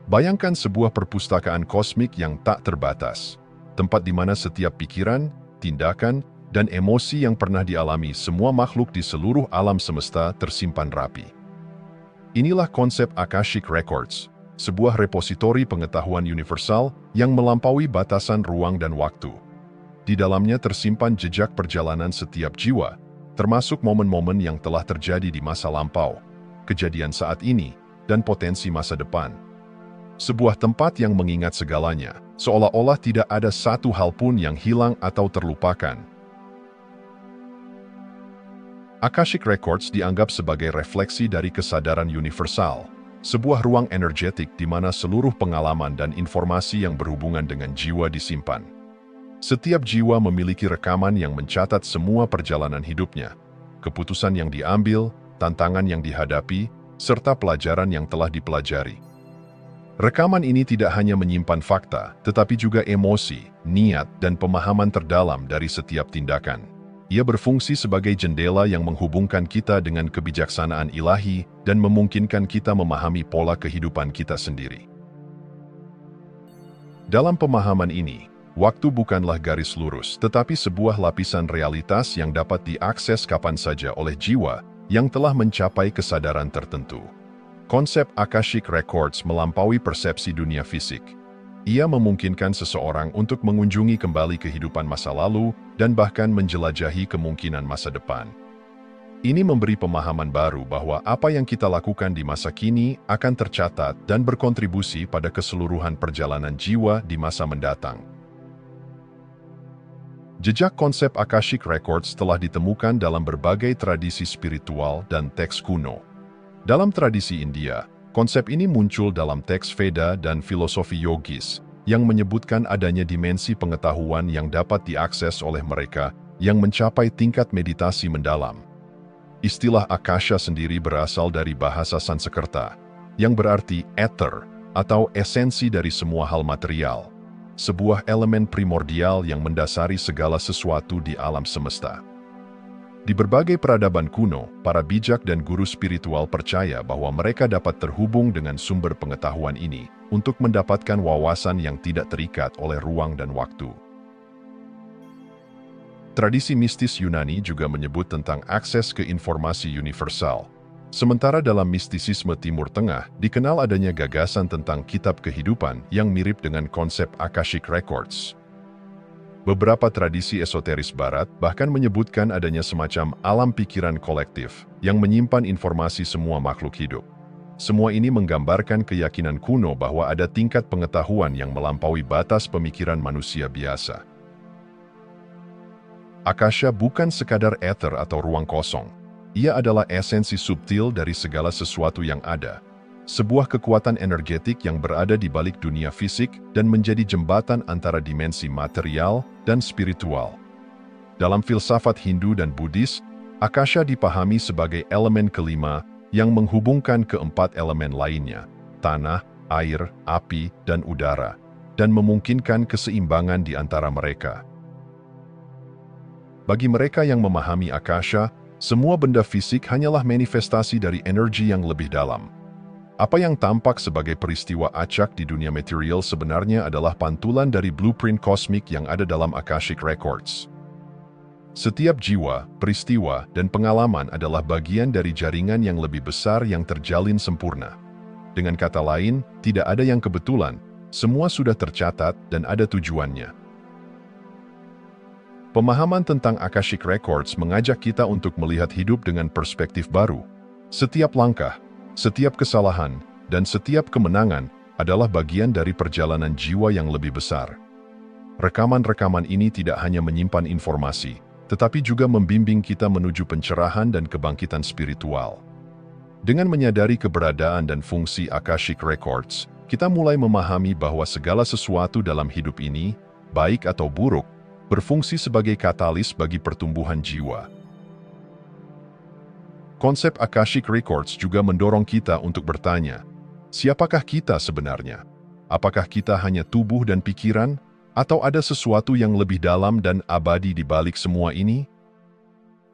Bayangkan sebuah perpustakaan kosmik yang tak terbatas, tempat di mana setiap pikiran, tindakan, dan emosi yang pernah dialami semua makhluk di seluruh alam semesta tersimpan rapi. Inilah konsep Akashic Records, sebuah repositori pengetahuan universal yang melampaui batasan ruang dan waktu. Di dalamnya tersimpan jejak perjalanan setiap jiwa, termasuk momen-momen yang telah terjadi di masa lampau, kejadian saat ini, dan potensi masa depan. Sebuah tempat yang mengingat segalanya, seolah-olah tidak ada satu hal pun yang hilang atau terlupakan. Akashic Records dianggap sebagai refleksi dari kesadaran universal, sebuah ruang energetik di mana seluruh pengalaman dan informasi yang berhubungan dengan jiwa disimpan. Setiap jiwa memiliki rekaman yang mencatat semua perjalanan hidupnya, keputusan yang diambil, tantangan yang dihadapi, serta pelajaran yang telah dipelajari. Rekaman ini tidak hanya menyimpan fakta, tetapi juga emosi, niat, dan pemahaman terdalam dari setiap tindakan. Ia berfungsi sebagai jendela yang menghubungkan kita dengan kebijaksanaan ilahi dan memungkinkan kita memahami pola kehidupan kita sendiri. Dalam pemahaman ini, waktu bukanlah garis lurus, tetapi sebuah lapisan realitas yang dapat diakses kapan saja oleh jiwa yang telah mencapai kesadaran tertentu. Konsep Akashic Records melampaui persepsi dunia fisik. Ia memungkinkan seseorang untuk mengunjungi kembali kehidupan masa lalu dan bahkan menjelajahi kemungkinan masa depan. Ini memberi pemahaman baru bahwa apa yang kita lakukan di masa kini akan tercatat dan berkontribusi pada keseluruhan perjalanan jiwa di masa mendatang. Jejak konsep Akashic Records telah ditemukan dalam berbagai tradisi spiritual dan teks kuno. Dalam tradisi India, konsep ini muncul dalam teks Veda dan filosofi yogis, yang menyebutkan adanya dimensi pengetahuan yang dapat diakses oleh mereka yang mencapai tingkat meditasi mendalam. Istilah Akasha sendiri berasal dari bahasa Sanskerta, yang berarti ether atau esensi dari semua hal material, sebuah elemen primordial yang mendasari segala sesuatu di alam semesta. Di berbagai peradaban kuno, para bijak dan guru spiritual percaya bahwa mereka dapat terhubung dengan sumber pengetahuan ini untuk mendapatkan wawasan yang tidak terikat oleh ruang dan waktu. Tradisi mistis Yunani juga menyebut tentang akses ke informasi universal. Sementara dalam mistisisme Timur Tengah, dikenal adanya gagasan tentang kitab kehidupan yang mirip dengan konsep Akashic Records. Beberapa tradisi esoteris Barat bahkan menyebutkan adanya semacam alam pikiran kolektif yang menyimpan informasi semua makhluk hidup. Semua ini menggambarkan keyakinan kuno bahwa ada tingkat pengetahuan yang melampaui batas pemikiran manusia biasa. Akasha bukan sekadar ether atau ruang kosong. Ia adalah esensi subtil dari segala sesuatu yang ada. Sebuah kekuatan energetik yang berada di balik dunia fisik dan menjadi jembatan antara dimensi material dan spiritual. Dalam filsafat Hindu dan Buddhis, Akasha dipahami sebagai elemen kelima yang menghubungkan keempat elemen lainnya, tanah, air, api, dan udara, dan memungkinkan keseimbangan di antara mereka. Bagi mereka yang memahami Akasha, semua benda fisik hanyalah manifestasi dari energi yang lebih dalam. Apa yang tampak sebagai peristiwa acak di dunia material sebenarnya adalah pantulan dari blueprint kosmik yang ada dalam Akashic Records. Setiap jiwa, peristiwa, dan pengalaman adalah bagian dari jaringan yang lebih besar yang terjalin sempurna. Dengan kata lain, tidak ada yang kebetulan, semua sudah tercatat dan ada tujuannya. Pemahaman tentang Akashic Records mengajak kita untuk melihat hidup dengan perspektif baru. Setiap langkah, setiap kesalahan, dan setiap kemenangan adalah bagian dari perjalanan jiwa yang lebih besar. Rekaman-rekaman ini tidak hanya menyimpan informasi, tetapi juga membimbing kita menuju pencerahan dan kebangkitan spiritual. Dengan menyadari keberadaan dan fungsi Akashic Records, kita mulai memahami bahwa segala sesuatu dalam hidup ini, baik atau buruk, berfungsi sebagai katalis bagi pertumbuhan jiwa. Konsep Akashic Records juga mendorong kita untuk bertanya, siapakah kita sebenarnya? Apakah kita hanya tubuh dan pikiran, atau ada sesuatu yang lebih dalam dan abadi di balik semua ini?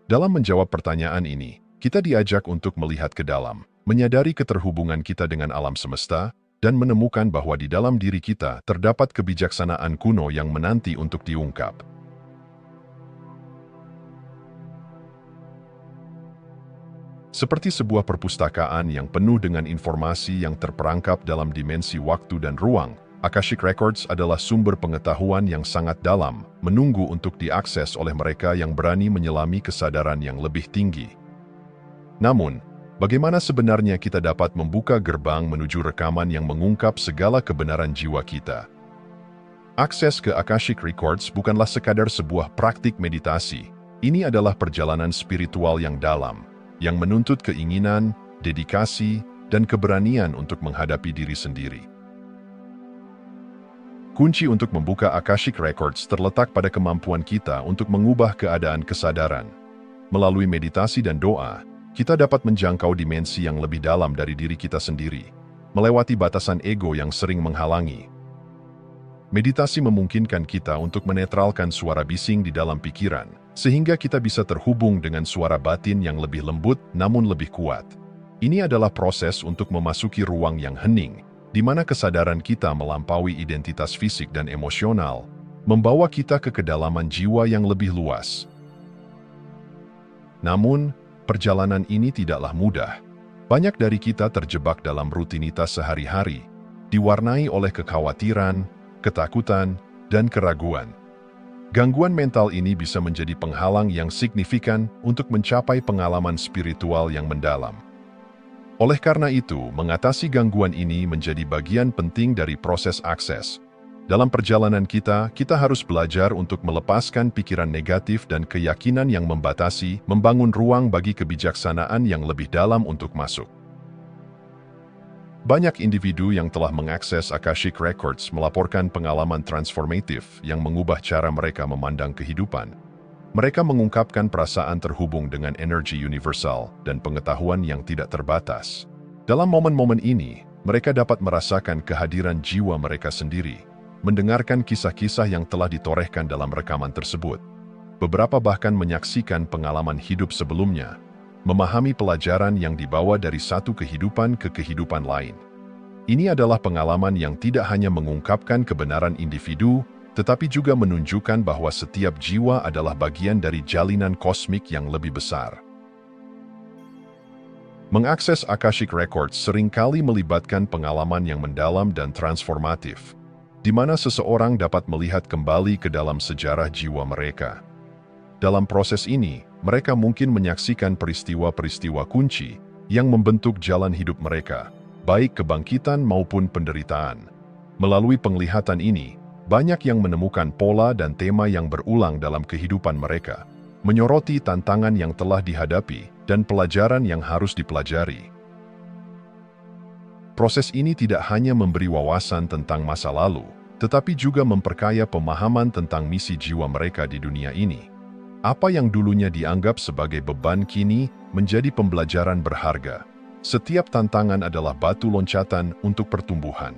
Dalam menjawab pertanyaan ini, kita diajak untuk melihat ke dalam, menyadari keterhubungan kita dengan alam semesta, dan menemukan bahwa di dalam diri kita terdapat kebijaksanaan kuno yang menanti untuk diungkap. Seperti sebuah perpustakaan yang penuh dengan informasi yang terperangkap dalam dimensi waktu dan ruang, Akashic Records adalah sumber pengetahuan yang sangat dalam, menunggu untuk diakses oleh mereka yang berani menyelami kesadaran yang lebih tinggi. Namun, bagaimana sebenarnya kita dapat membuka gerbang menuju rekaman yang mengungkap segala kebenaran jiwa kita? Akses ke Akashic Records bukanlah sekadar sebuah praktik meditasi. Ini adalah perjalanan spiritual yang dalam, yang menuntut keinginan, dedikasi, dan keberanian untuk menghadapi diri sendiri. Kunci untuk membuka Akashic Records terletak pada kemampuan kita untuk mengubah keadaan kesadaran. Melalui meditasi dan doa, kita dapat menjangkau dimensi yang lebih dalam dari diri kita sendiri, melewati batasan ego yang sering menghalangi. Meditasi memungkinkan kita untuk menetralkan suara bising di dalam pikiran, sehingga kita bisa terhubung dengan suara batin yang lebih lembut namun lebih kuat. Ini adalah proses untuk memasuki ruang yang hening, di mana kesadaran kita melampaui identitas fisik dan emosional, membawa kita ke kedalaman jiwa yang lebih luas. Namun, perjalanan ini tidaklah mudah. Banyak dari kita terjebak dalam rutinitas sehari-hari, diwarnai oleh kekhawatiran, ketakutan, dan keraguan. Gangguan mental ini bisa menjadi penghalang yang signifikan untuk mencapai pengalaman spiritual yang mendalam. Oleh karena itu, mengatasi gangguan ini menjadi bagian penting dari proses akses. Dalam perjalanan kita harus belajar untuk melepaskan pikiran negatif dan keyakinan yang membatasi, membangun ruang bagi kebijaksanaan yang lebih dalam untuk masuk. Banyak individu yang telah mengakses Akashic Records melaporkan pengalaman transformatif yang mengubah cara mereka memandang kehidupan. Mereka mengungkapkan perasaan terhubung dengan energi universal dan pengetahuan yang tidak terbatas. Dalam momen-momen ini, mereka dapat merasakan kehadiran jiwa mereka sendiri, mendengarkan kisah-kisah yang telah ditorehkan dalam rekaman tersebut. Beberapa bahkan menyaksikan pengalaman hidup sebelumnya, memahami pelajaran yang dibawa dari satu kehidupan ke kehidupan lain. Ini adalah pengalaman yang tidak hanya mengungkapkan kebenaran individu, tetapi juga menunjukkan bahwa setiap jiwa adalah bagian dari jalinan kosmik yang lebih besar. Mengakses Akashic Records seringkali melibatkan pengalaman yang mendalam dan transformatif, di mana seseorang dapat melihat kembali ke dalam sejarah jiwa mereka. Dalam proses ini, mereka mungkin menyaksikan peristiwa-peristiwa kunci yang membentuk jalan hidup mereka, baik kebangkitan maupun penderitaan. Melalui penglihatan ini, banyak yang menemukan pola dan tema yang berulang dalam kehidupan mereka, menyoroti tantangan yang telah dihadapi dan pelajaran yang harus dipelajari. Proses ini tidak hanya memberi wawasan tentang masa lalu, tetapi juga memperkaya pemahaman tentang misi jiwa mereka di dunia ini. Apa yang dulunya dianggap sebagai beban kini menjadi pembelajaran berharga. Setiap tantangan adalah batu loncatan untuk pertumbuhan.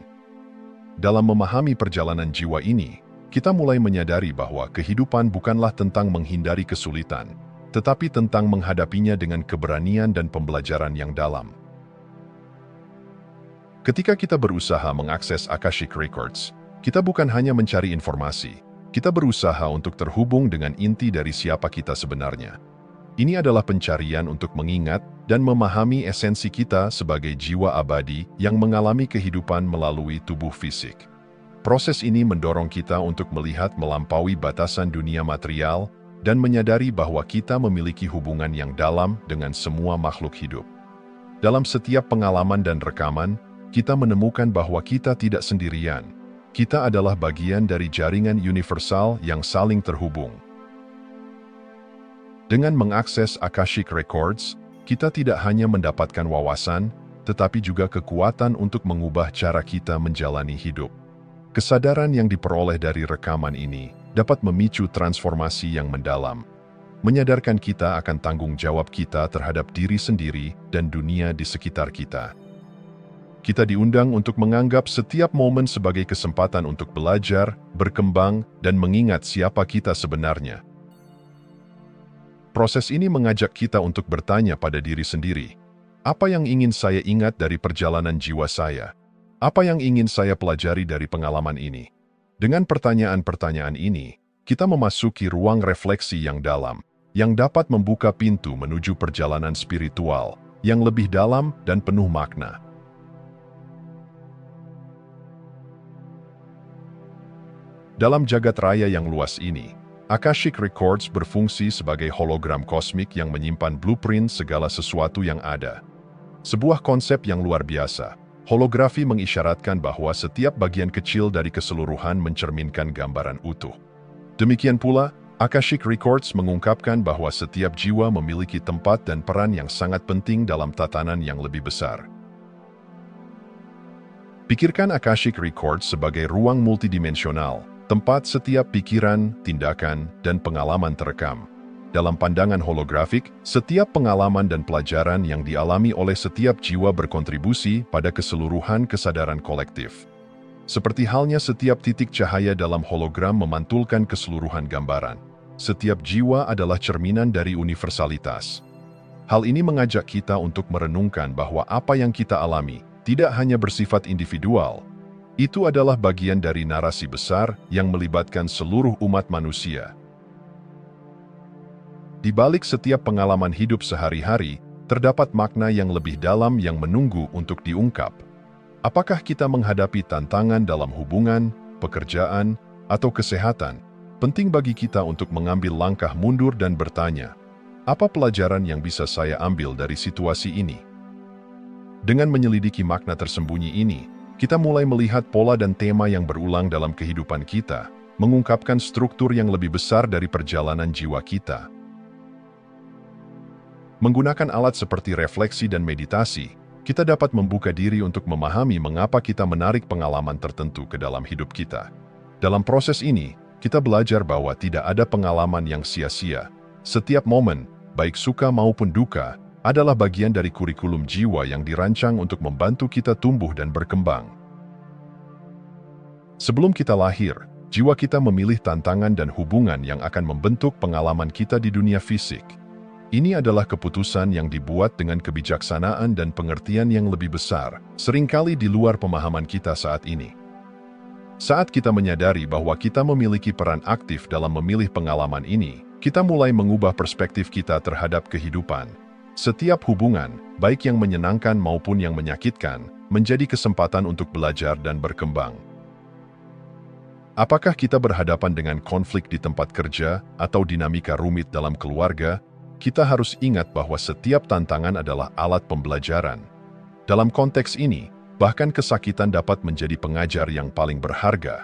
Dalam memahami perjalanan jiwa ini, kita mulai menyadari bahwa kehidupan bukanlah tentang menghindari kesulitan, tetapi tentang menghadapinya dengan keberanian dan pembelajaran yang dalam. Ketika kita berusaha mengakses Akashic Records, kita bukan hanya mencari informasi, kita berusaha untuk terhubung dengan inti dari siapa kita sebenarnya. Ini adalah pencarian untuk mengingat dan memahami esensi kita sebagai jiwa abadi yang mengalami kehidupan melalui tubuh fisik. Proses ini mendorong kita untuk melihat melampaui batasan dunia material dan menyadari bahwa kita memiliki hubungan yang dalam dengan semua makhluk hidup. Dalam setiap pengalaman dan rekaman, kita menemukan bahwa kita tidak sendirian. Kita adalah bagian dari jaringan universal yang saling terhubung. Dengan mengakses Akashic Records, kita tidak hanya mendapatkan wawasan, tetapi juga kekuatan untuk mengubah cara kita menjalani hidup. Kesadaran yang diperoleh dari rekaman ini dapat memicu transformasi yang mendalam, menyadarkan kita akan tanggung jawab kita terhadap diri sendiri dan dunia di sekitar kita. Kita diundang untuk menganggap setiap momen sebagai kesempatan untuk belajar, berkembang, dan mengingat siapa kita sebenarnya. Proses ini mengajak kita untuk bertanya pada diri sendiri, apa yang ingin saya ingat dari perjalanan jiwa saya? Apa yang ingin saya pelajari dari pengalaman ini? Dengan pertanyaan-pertanyaan ini, kita memasuki ruang refleksi yang dalam, yang dapat membuka pintu menuju perjalanan spiritual yang lebih dalam dan penuh makna. Dalam jagat raya yang luas ini, Akashic Records berfungsi sebagai hologram kosmik yang menyimpan blueprint segala sesuatu yang ada. Sebuah konsep yang luar biasa. Holografi mengisyaratkan bahwa setiap bagian kecil dari keseluruhan mencerminkan gambaran utuh. Demikian pula, Akashic Records mengungkapkan bahwa setiap jiwa memiliki tempat dan peran yang sangat penting dalam tatanan yang lebih besar. Pikirkan Akashic Records sebagai ruang multidimensional, tempat setiap pikiran, tindakan, dan pengalaman terekam. Dalam pandangan holografik, setiap pengalaman dan pelajaran yang dialami oleh setiap jiwa berkontribusi pada keseluruhan kesadaran kolektif. Seperti halnya setiap titik cahaya dalam hologram memantulkan keseluruhan gambaran. Setiap jiwa adalah cerminan dari universalitas. Hal ini mengajak kita untuk merenungkan bahwa apa yang kita alami tidak hanya bersifat individual. Itu adalah bagian dari narasi besar yang melibatkan seluruh umat manusia. Di balik setiap pengalaman hidup sehari-hari, terdapat makna yang lebih dalam yang menunggu untuk diungkap. Apakah kita menghadapi tantangan dalam hubungan, pekerjaan, atau kesehatan? Penting bagi kita untuk mengambil langkah mundur dan bertanya, apa pelajaran yang bisa saya ambil dari situasi ini? Dengan menyelidiki makna tersembunyi ini, kita mulai melihat pola dan tema yang berulang dalam kehidupan kita, mengungkapkan struktur yang lebih besar dari perjalanan jiwa kita. Menggunakan alat seperti refleksi dan meditasi, kita dapat membuka diri untuk memahami mengapa kita menarik pengalaman tertentu ke dalam hidup kita. Dalam proses ini, kita belajar bahwa tidak ada pengalaman yang sia-sia. Setiap momen, baik suka maupun duka, adalah bagian dari kurikulum jiwa yang dirancang untuk membantu kita tumbuh dan berkembang. Sebelum kita lahir, jiwa kita memilih tantangan dan hubungan yang akan membentuk pengalaman kita di dunia fisik. Ini adalah keputusan yang dibuat dengan kebijaksanaan dan pengertian yang lebih besar, seringkali di luar pemahaman kita saat ini. Saat kita menyadari bahwa kita memiliki peran aktif dalam memilih pengalaman ini, kita mulai mengubah perspektif kita terhadap kehidupan. Setiap hubungan, baik yang menyenangkan maupun yang menyakitkan, menjadi kesempatan untuk belajar dan berkembang. Apakah kita berhadapan dengan konflik di tempat kerja atau dinamika rumit dalam keluarga? Kita harus ingat bahwa setiap tantangan adalah alat pembelajaran. Dalam konteks ini, bahkan kesakitan dapat menjadi pengajar yang paling berharga.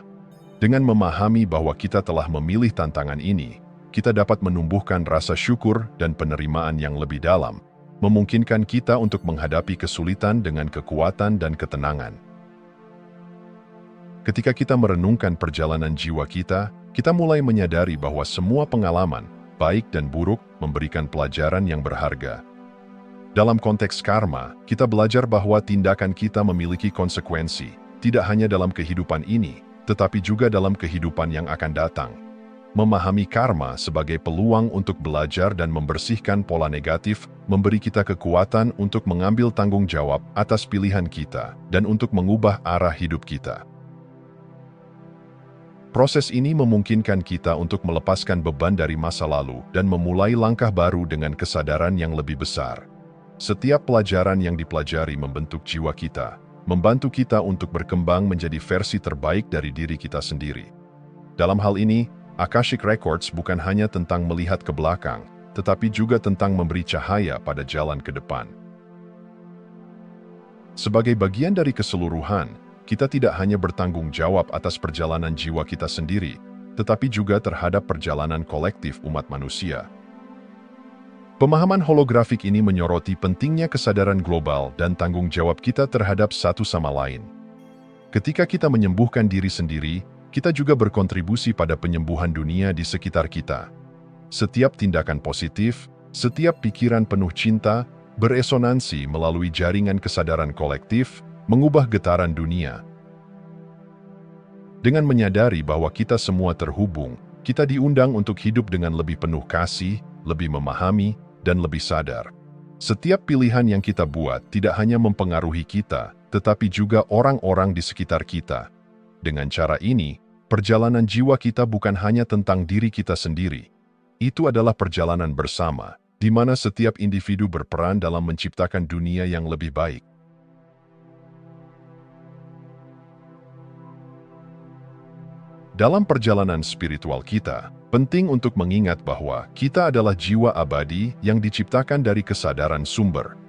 Dengan memahami bahwa kita telah memilih tantangan ini, kita dapat menumbuhkan rasa syukur dan penerimaan yang lebih dalam, memungkinkan kita untuk menghadapi kesulitan dengan kekuatan dan ketenangan. Ketika kita merenungkan perjalanan jiwa kita, kita mulai menyadari bahwa semua pengalaman, baik dan buruk, memberikan pelajaran yang berharga. Dalam konteks karma, kita belajar bahwa tindakan kita memiliki konsekuensi, tidak hanya dalam kehidupan ini, tetapi juga dalam kehidupan yang akan datang. Memahami karma sebagai peluang untuk belajar dan membersihkan pola negatif, memberi kita kekuatan untuk mengambil tanggung jawab atas pilihan kita, dan untuk mengubah arah hidup kita. Proses ini memungkinkan kita untuk melepaskan beban dari masa lalu dan memulai langkah baru dengan kesadaran yang lebih besar. Setiap pelajaran yang dipelajari membentuk jiwa kita, membantu kita untuk berkembang menjadi versi terbaik dari diri kita sendiri. Dalam hal ini, Akashic Records bukan hanya tentang melihat ke belakang, tetapi juga tentang memberi cahaya pada jalan ke depan. Sebagai bagian dari keseluruhan, kita tidak hanya bertanggung jawab atas perjalanan jiwa kita sendiri, tetapi juga terhadap perjalanan kolektif umat manusia. Pemahaman holografik ini menyoroti pentingnya kesadaran global dan tanggung jawab kita terhadap satu sama lain. Ketika kita menyembuhkan diri sendiri, kita juga berkontribusi pada penyembuhan dunia di sekitar kita. Setiap tindakan positif, setiap pikiran penuh cinta, beresonansi melalui jaringan kesadaran kolektif, mengubah getaran dunia. Dengan menyadari bahwa kita semua terhubung, kita diundang untuk hidup dengan lebih penuh kasih, lebih memahami, dan lebih sadar. Setiap pilihan yang kita buat tidak hanya mempengaruhi kita, tetapi juga orang-orang di sekitar kita. Dengan cara ini, perjalanan jiwa kita bukan hanya tentang diri kita sendiri. Itu adalah perjalanan bersama, di mana setiap individu berperan dalam menciptakan dunia yang lebih baik. Dalam perjalanan spiritual kita, penting untuk mengingat bahwa kita adalah jiwa abadi yang diciptakan dari kesadaran sumber.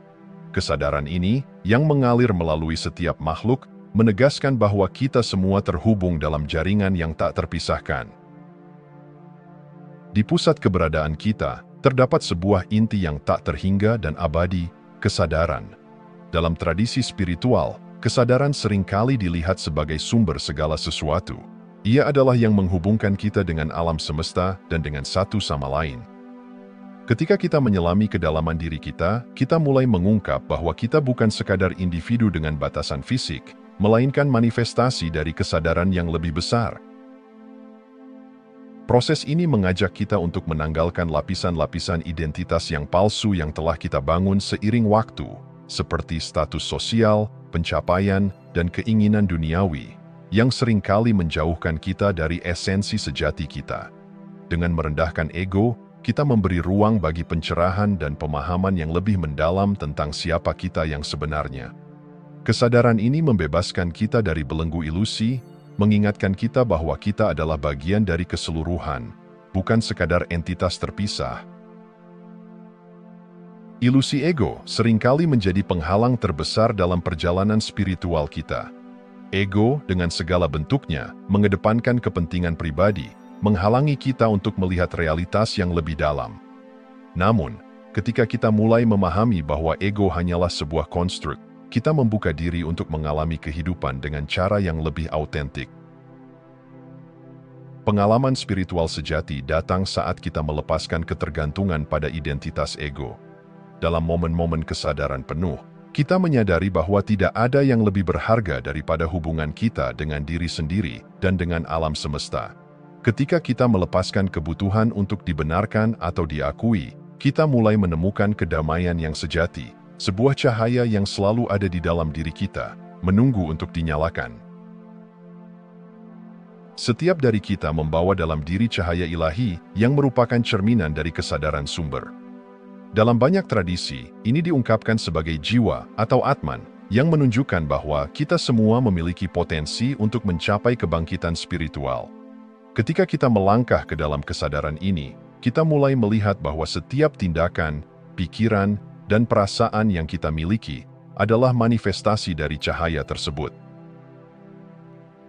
Kesadaran ini, yang mengalir melalui setiap makhluk, menegaskan bahwa kita semua terhubung dalam jaringan yang tak terpisahkan. Di pusat keberadaan kita, terdapat sebuah inti yang tak terhingga dan abadi, kesadaran. Dalam tradisi spiritual, kesadaran seringkali dilihat sebagai sumber segala sesuatu. Ia adalah yang menghubungkan kita dengan alam semesta dan dengan satu sama lain. Ketika kita menyelami kedalaman diri kita mulai mengungkap bahwa kita bukan sekadar individu dengan batasan fisik, melainkan manifestasi dari kesadaran yang lebih besar. Proses ini mengajak kita untuk menanggalkan lapisan-lapisan identitas yang palsu yang telah kita bangun seiring waktu, seperti status sosial, pencapaian, dan keinginan duniawi, yang seringkali menjauhkan kita dari esensi sejati kita. Dengan merendahkan ego, kita memberi ruang bagi pencerahan dan pemahaman yang lebih mendalam tentang siapa kita yang sebenarnya. Kesadaran ini membebaskan kita dari belenggu ilusi, mengingatkan kita bahwa kita adalah bagian dari keseluruhan, bukan sekadar entitas terpisah. Ilusi ego seringkali menjadi penghalang terbesar dalam perjalanan spiritual kita. Ego, dengan segala bentuknya, mengedepankan kepentingan pribadi, menghalangi kita untuk melihat realitas yang lebih dalam. Namun, ketika kita mulai memahami bahwa ego hanyalah sebuah konstruk, kita membuka diri untuk mengalami kehidupan dengan cara yang lebih autentik. Pengalaman spiritual sejati datang saat kita melepaskan ketergantungan pada identitas ego. Dalam momen-momen kesadaran penuh, kita menyadari bahwa tidak ada yang lebih berharga daripada hubungan kita dengan diri sendiri dan dengan alam semesta. Ketika kita melepaskan kebutuhan untuk dibenarkan atau diakui, kita mulai menemukan kedamaian yang sejati, sebuah cahaya yang selalu ada di dalam diri kita, menunggu untuk dinyalakan. Setiap dari kita membawa dalam diri cahaya ilahi yang merupakan cerminan dari kesadaran sumber. Dalam banyak tradisi, ini diungkapkan sebagai jiwa atau atman, yang menunjukkan bahwa kita semua memiliki potensi untuk mencapai kebangkitan spiritual. Ketika kita melangkah ke dalam kesadaran ini, kita mulai melihat bahwa setiap tindakan, pikiran, dan perasaan yang kita miliki adalah manifestasi dari cahaya tersebut.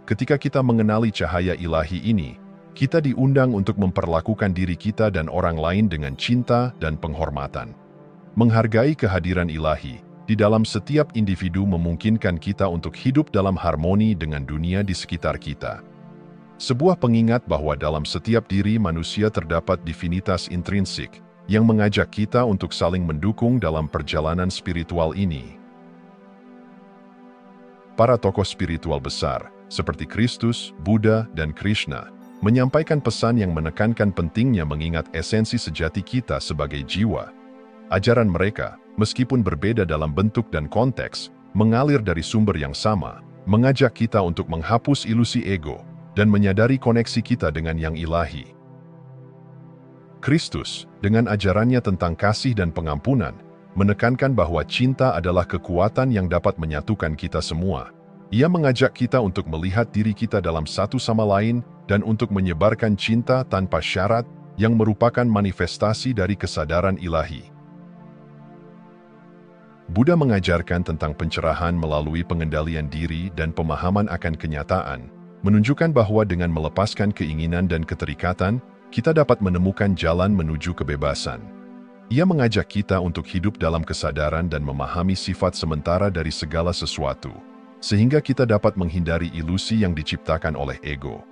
Ketika kita mengenali cahaya ilahi ini, kita diundang untuk memperlakukan diri kita dan orang lain dengan cinta dan penghormatan. Menghargai kehadiran ilahi di dalam setiap individu memungkinkan kita untuk hidup dalam harmoni dengan dunia di sekitar kita. Sebuah pengingat bahwa dalam setiap diri manusia terdapat divinitas intrinsik yang mengajak kita untuk saling mendukung dalam perjalanan spiritual ini. Para tokoh spiritual besar, seperti Kristus, Buddha, dan Krishna, menyampaikan pesan yang menekankan pentingnya mengingat esensi sejati kita sebagai jiwa. Ajaran mereka, meskipun berbeda dalam bentuk dan konteks, mengalir dari sumber yang sama, mengajak kita untuk menghapus ilusi ego dan menyadari koneksi kita dengan yang ilahi. Kristus, dengan ajarannya tentang kasih dan pengampunan, menekankan bahwa cinta adalah kekuatan yang dapat menyatukan kita semua. Ia mengajak kita untuk melihat diri kita dalam satu sama lain dan untuk menyebarkan cinta tanpa syarat yang merupakan manifestasi dari kesadaran ilahi. Buddha mengajarkan tentang pencerahan melalui pengendalian diri dan pemahaman akan kenyataan, menunjukkan bahwa dengan melepaskan keinginan dan keterikatan, kita dapat menemukan jalan menuju kebebasan. Ia mengajak kita untuk hidup dalam kesadaran dan memahami sifat sementara dari segala sesuatu, sehingga kita dapat menghindari ilusi yang diciptakan oleh ego.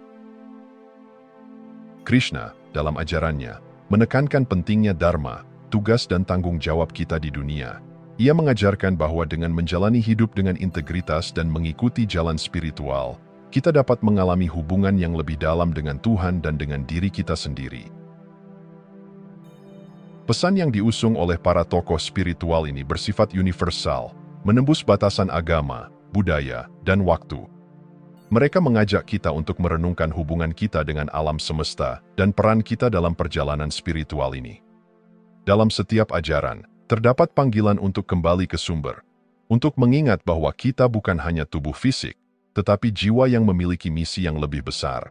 Krishna, dalam ajarannya, menekankan pentingnya dharma, tugas dan tanggung jawab kita di dunia. Ia mengajarkan bahwa dengan menjalani hidup dengan integritas dan mengikuti jalan spiritual, kita dapat mengalami hubungan yang lebih dalam dengan Tuhan dan dengan diri kita sendiri. Pesan yang diusung oleh para tokoh spiritual ini bersifat universal, menembus batasan agama, budaya, dan waktu. Mereka mengajak kita untuk merenungkan hubungan kita dengan alam semesta dan peran kita dalam perjalanan spiritual ini. Dalam setiap ajaran, terdapat panggilan untuk kembali ke sumber, untuk mengingat bahwa kita bukan hanya tubuh fisik, tetapi jiwa yang memiliki misi yang lebih besar.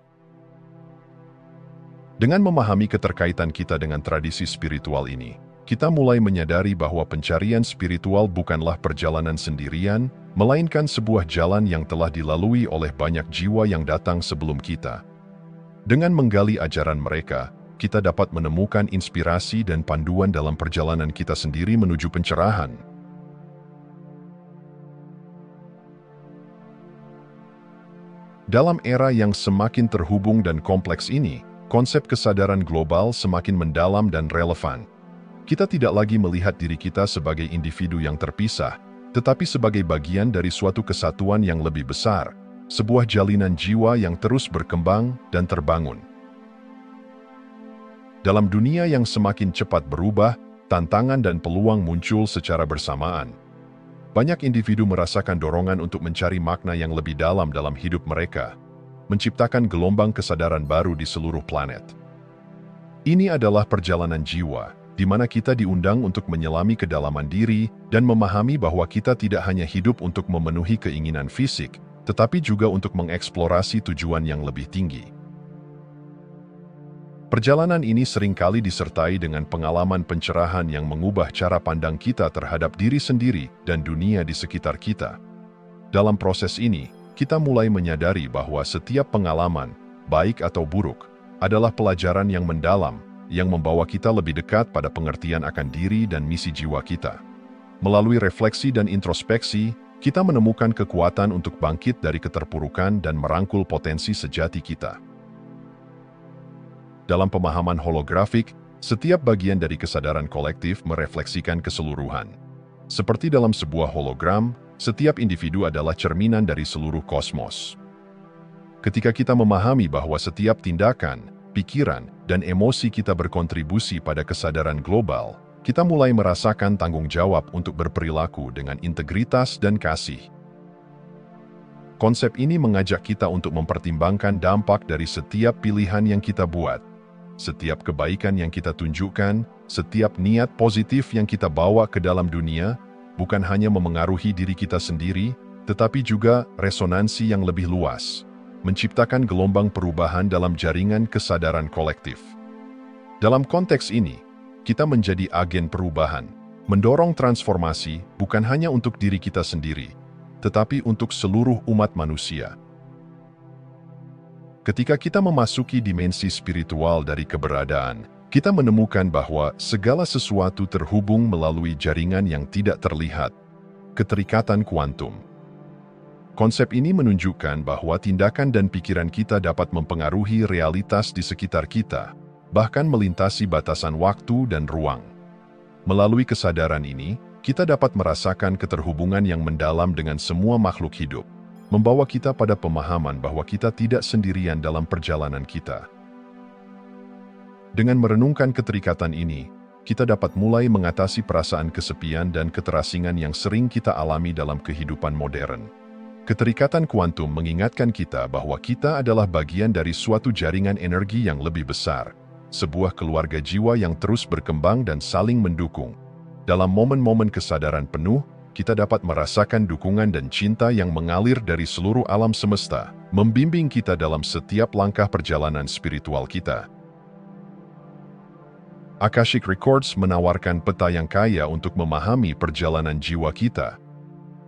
Dengan memahami keterkaitan kita dengan tradisi spiritual ini, kita mulai menyadari bahwa pencarian spiritual bukanlah perjalanan sendirian, melainkan sebuah jalan yang telah dilalui oleh banyak jiwa yang datang sebelum kita. Dengan menggali ajaran mereka, kita dapat menemukan inspirasi dan panduan dalam perjalanan kita sendiri menuju pencerahan. Dalam era yang semakin terhubung dan kompleks ini, konsep kesadaran global semakin mendalam dan relevan. Kita tidak lagi melihat diri kita sebagai individu yang terpisah, tetapi sebagai bagian dari suatu kesatuan yang lebih besar, sebuah jalinan jiwa yang terus berkembang dan terbangun. Dalam dunia yang semakin cepat berubah, tantangan dan peluang muncul secara bersamaan. Banyak individu merasakan dorongan untuk mencari makna yang lebih dalam hidup mereka, menciptakan gelombang kesadaran baru di seluruh planet. Ini adalah perjalanan jiwa, di mana kita diundang untuk menyelami kedalaman diri dan memahami bahwa kita tidak hanya hidup untuk memenuhi keinginan fisik, tetapi juga untuk mengeksplorasi tujuan yang lebih tinggi. Perjalanan ini seringkali disertai dengan pengalaman pencerahan yang mengubah cara pandang kita terhadap diri sendiri dan dunia di sekitar kita. Dalam proses ini, kita mulai menyadari bahwa setiap pengalaman, baik atau buruk, adalah pelajaran yang mendalam, yang membawa kita lebih dekat pada pengertian akan diri dan misi jiwa kita. Melalui refleksi dan introspeksi, kita menemukan kekuatan untuk bangkit dari keterpurukan dan merangkul potensi sejati kita. Dalam pemahaman holografik, setiap bagian dari kesadaran kolektif merefleksikan keseluruhan. Seperti dalam sebuah hologram, setiap individu adalah cerminan dari seluruh kosmos. Ketika kita memahami bahwa setiap tindakan, pikiran, dan emosi kita berkontribusi pada kesadaran global, kita mulai merasakan tanggung jawab untuk berperilaku dengan integritas dan kasih. Konsep ini mengajak kita untuk mempertimbangkan dampak dari setiap pilihan yang kita buat, setiap kebaikan yang kita tunjukkan, setiap niat positif yang kita bawa ke dalam dunia, bukan hanya memengaruhi diri kita sendiri, tetapi juga resonansi yang lebih luas, menciptakan gelombang perubahan dalam jaringan kesadaran kolektif. Dalam konteks ini, kita menjadi agen perubahan, mendorong transformasi bukan hanya untuk diri kita sendiri, tetapi untuk seluruh umat manusia. Ketika kita memasuki dimensi spiritual dari keberadaan, kita menemukan bahwa segala sesuatu terhubung melalui jaringan yang tidak terlihat, keterikatan kuantum. Konsep ini menunjukkan bahwa tindakan dan pikiran kita dapat mempengaruhi realitas di sekitar kita, bahkan melintasi batasan waktu dan ruang. Melalui kesadaran ini, kita dapat merasakan keterhubungan yang mendalam dengan semua makhluk hidup, membawa kita pada pemahaman bahwa kita tidak sendirian dalam perjalanan kita. Dengan merenungkan keterikatan ini, kita dapat mulai mengatasi perasaan kesepian dan keterasingan yang sering kita alami dalam kehidupan modern. Keterikatan kuantum mengingatkan kita bahwa kita adalah bagian dari suatu jaringan energi yang lebih besar, sebuah keluarga jiwa yang terus berkembang dan saling mendukung. Dalam momen-momen kesadaran penuh, kita dapat merasakan dukungan dan cinta yang mengalir dari seluruh alam semesta, membimbing kita dalam setiap langkah perjalanan spiritual kita. Akashic Records menawarkan peta yang kaya untuk memahami perjalanan jiwa kita.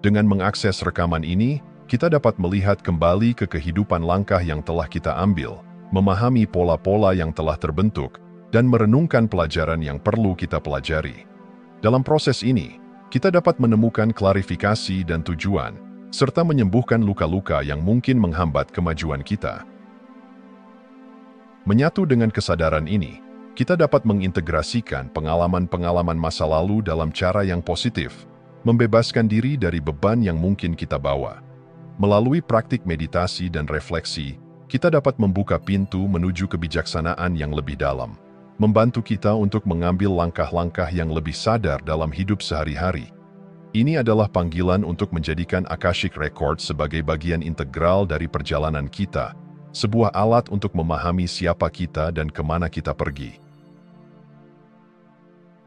Dengan mengakses rekaman ini, kita dapat melihat kembali ke kehidupan langkah yang telah kita ambil, memahami pola-pola yang telah terbentuk, dan merenungkan pelajaran yang perlu kita pelajari. Dalam proses ini, kita dapat menemukan klarifikasi dan tujuan, serta menyembuhkan luka-luka yang mungkin menghambat kemajuan kita. Menyatu dengan kesadaran ini, kita dapat mengintegrasikan pengalaman-pengalaman masa lalu dalam cara yang positif, membebaskan diri dari beban yang mungkin kita bawa. Melalui praktik meditasi dan refleksi, kita dapat membuka pintu menuju kebijaksanaan yang lebih dalam, membantu kita untuk mengambil langkah-langkah yang lebih sadar dalam hidup sehari-hari. Ini adalah panggilan untuk menjadikan Akashic Record sebagai bagian integral dari perjalanan kita, sebuah alat untuk memahami siapa kita dan kemana kita pergi.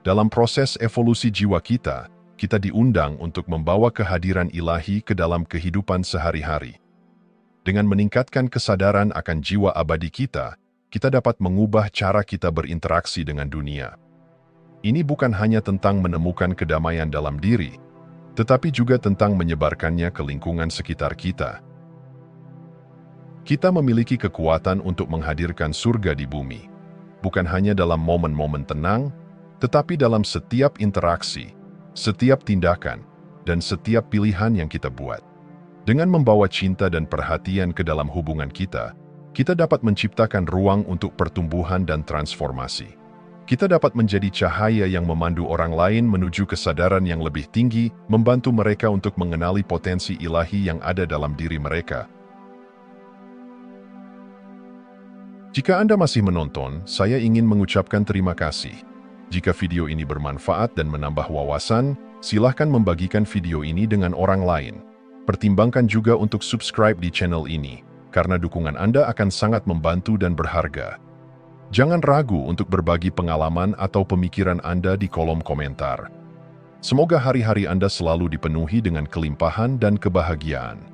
Dalam proses evolusi jiwa kita diundang untuk membawa kehadiran ilahi ke dalam kehidupan sehari-hari. Dengan meningkatkan kesadaran akan jiwa abadi kita dapat mengubah cara kita berinteraksi dengan dunia. Ini bukan hanya tentang menemukan kedamaian dalam diri, tetapi juga tentang menyebarkannya ke lingkungan sekitar kita. Kita memiliki kekuatan untuk menghadirkan surga di bumi, bukan hanya dalam momen-momen tenang, tetapi dalam setiap interaksi, setiap tindakan, dan setiap pilihan yang kita buat. Dengan membawa cinta dan perhatian ke dalam hubungan kita dapat menciptakan ruang untuk pertumbuhan dan transformasi. Kita dapat menjadi cahaya yang memandu orang lain menuju kesadaran yang lebih tinggi, membantu mereka untuk mengenali potensi ilahi yang ada dalam diri mereka. Jika Anda masih menonton, saya ingin mengucapkan terima kasih. Jika video ini bermanfaat dan menambah wawasan, silahkan membagikan video ini dengan orang lain. Pertimbangkan juga untuk subscribe di channel ini, karena dukungan Anda akan sangat membantu dan berharga. Jangan ragu untuk berbagi pengalaman atau pemikiran Anda di kolom komentar. Semoga hari-hari Anda selalu dipenuhi dengan kelimpahan dan kebahagiaan.